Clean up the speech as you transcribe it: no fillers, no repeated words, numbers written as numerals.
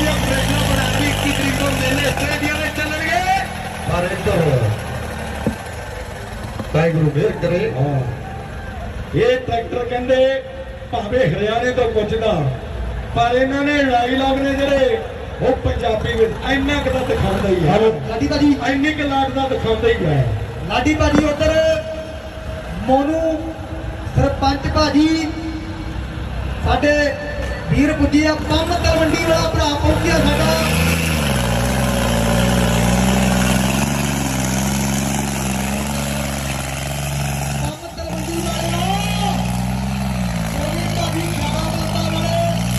ਜਿਹੀਆਂ ਪ੍ਰੇਸ਼ਨਾਂ ਬਣਾ ਕੇ 21 ਤਰੀਕ ਨੂੰ ਮੇਲੇ ਆਸਟ੍ਰੇਲੀਆ ਦੇ ਚੱਲਣਗੇ। ਪਰ ਇੱਧਰ ਵਾਹਿਗੁਰੂ ਮਿਹਰ ਕਰੇ। ਇਹ ਟਰੈਕਟਰ ਕਹਿੰਦੇ ਭਾਵੇਂ ਹਰਿਆਣੇ ਤੋਂ ਪੁੱਛਦਾ, ਪਰ ਇਹਨਾਂ ਨੇ ਡਾਇਲੌਗ ਨੇ ਜਿਹੜੇ ਉਹ ਪੰਜਾਬੀ ਵਿੱਚ ਇੰਨਾ ਕੁ ਤਾਂ ਦਿਖਾਉਂਦਾ ਹੀ ਹੈ। ਲਾਡੀ ਭਾਜੀ ਇੰਨੀ ਕੁ ਲਾਟ ਦਾ ਦਿਖਾਉਂਦਾ ਹੀ ਹੈ। ਲਾਡੀ ਭਾਜੀ ਉਧਰ ਮੋਨੂ ਸਰਪੰਚ ਭਾਜੀ ਸਾਡੇ ਵੀਰ ਪੁੱਜੇ ਆ ਪੰਮ ਤਲਵੰਡੀ ਵਾਲਾ ਭਰਾ ਪਹੁੰਚਿਆ ਸਾਡਾ।